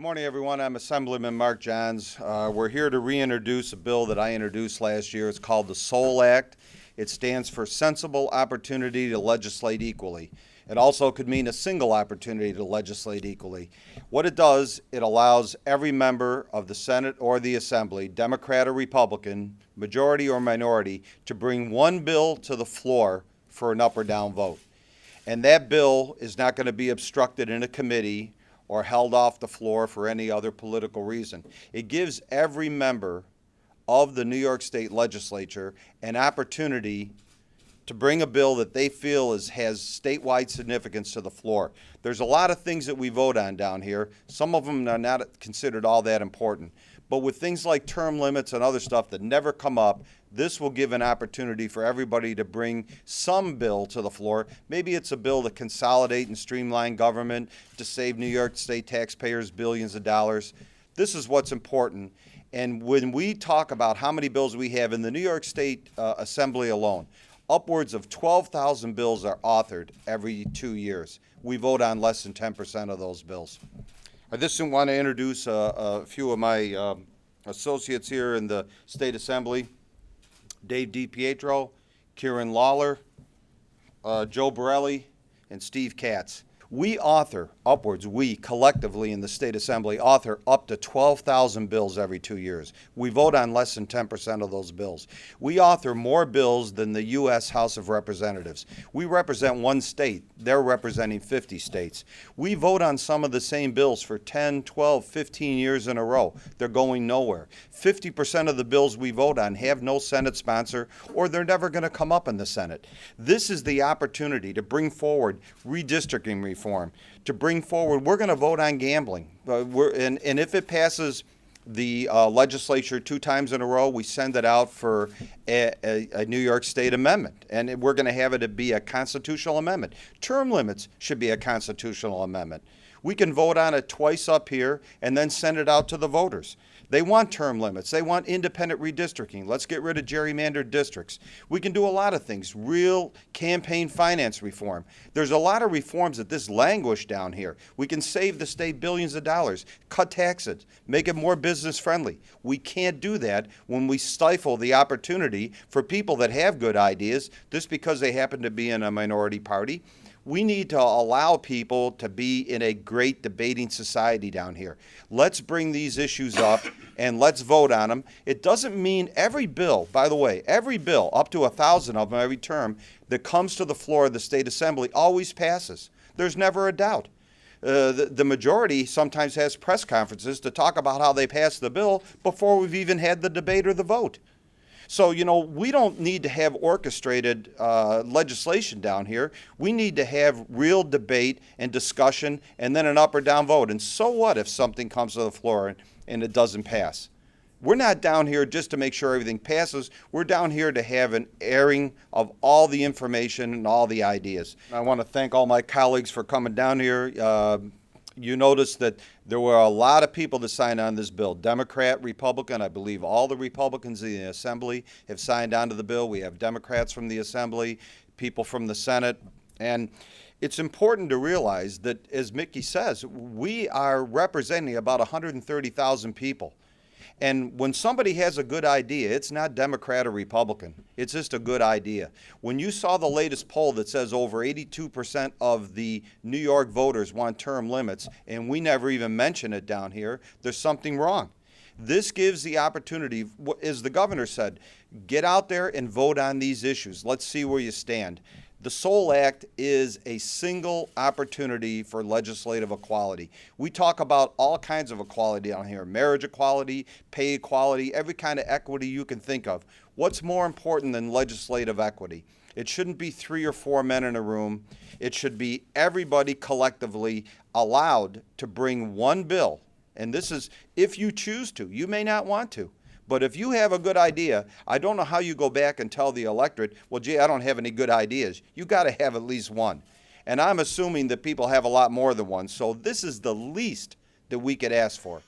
Good morning, everyone. I'm Assemblyman Mark Johns. We're here to reintroduce a bill that I introduced last year. It's called the SOLE Act. It stands for Sensible Opportunity to Legislate Equally. It also could mean a single opportunity to legislate equally. What it does, it allows every member of the Senate or the Assembly, Democrat or Republican, majority or minority, to bring one bill to the floor for an up or down vote. And that bill is not going to be obstructed in a committee or held off the floor for any other political reason. It gives every member of the New York State Legislature an opportunity to bring a bill that they feel has statewide significance to the floor. There's a lot of things that we vote on down here. Some of them are not considered all that important. But with things like term limits and other stuff that never come up, this will give an opportunity for everybody to bring some bill to the floor. Maybe it's a bill to consolidate and streamline government, to save New York State taxpayers billions of dollars. This is what's important. And when we talk about how many bills we have in the New York State Assembly alone, upwards of 12,000 bills are authored every 2 years. We vote on less than 10% of those bills. I just want to introduce a few of my associates here in the State Assembly. Dave DiPietro, Kieran Lawler, Joe Borelli, and Steve Katz. We collectively in the State Assembly author up to 12,000 bills every 2 years. We vote on less than 10% of those bills. We author more bills than the U.S. House of Representatives. We represent one state. They're representing 50 states. We vote on some of the same bills for 10, 12, 15 years in a row. They're going nowhere. 50% of the bills we vote on have no Senate sponsor, or they're never going to come up in the Senate. This is the opportunity to bring forward redistricting reform, to bring forward, we're going to vote on gambling. And if it passes the legislature 2 times in a row, we send it out for a New York State amendment. And we're going to have it be a constitutional amendment. Term limits should be a constitutional amendment. We can vote on it twice up here and then send it out to the voters. They want term limits. They want independent redistricting. Let's get rid of gerrymandered districts. We can do a lot of things. Real campaign finance reform. There's a lot of reforms that this languish down here. We can save the state billions of dollars, cut taxes, make it more business friendly. We can't do that when we stifle the opportunity for people that have good ideas just because they happen to be in a minority party. We need to allow people to be in a great debating society down here. Let's bring these issues up and let's vote on them. It doesn't mean every bill, by the way, every bill, up to 1,000 of them every term, that comes to the floor of the State Assembly always passes. There's never a doubt. The majority sometimes has press conferences to talk about how they passed the bill before we've even had the debate or the vote. So, we don't need to have orchestrated legislation down here. We need to have real debate and discussion and then an up or down vote. And so what if something comes to the floor and it doesn't pass? We're not down here just to make sure everything passes. We're down here to have an airing of all the information and all the ideas. I want to thank all my colleagues for coming down here. You notice that there were a lot of people that signed on this bill. Democrat, Republican, I believe all the Republicans in the Assembly have signed on to the bill. We have Democrats from the Assembly, people from the Senate. And it's important to realize that, as Mickey says, we are representing about 130,000 people. And when somebody has a good idea, it's not Democrat or Republican. It's just a good idea. When you saw the latest poll that says over 82% of the New York voters want term limits, and we never even mention it down here, there's something wrong. This gives the opportunity, as the governor said, get out there and vote on these issues. Let's see where you stand. The SOLE Act is a single opportunity for legislative equality. We talk about all kinds of equality down here, marriage equality, pay equality, every kind of equity you can think of. What's more important than legislative equity? It shouldn't be 3 or 4 men in a room. It should be everybody collectively allowed to bring one bill. And this is if you choose to. You may not want to. But if you have a good idea, I don't know how you go back and tell the electorate, well, gee, I don't have any good ideas. You got to have at least one. And I'm assuming that people have a lot more than one. So this is the least that we could ask for.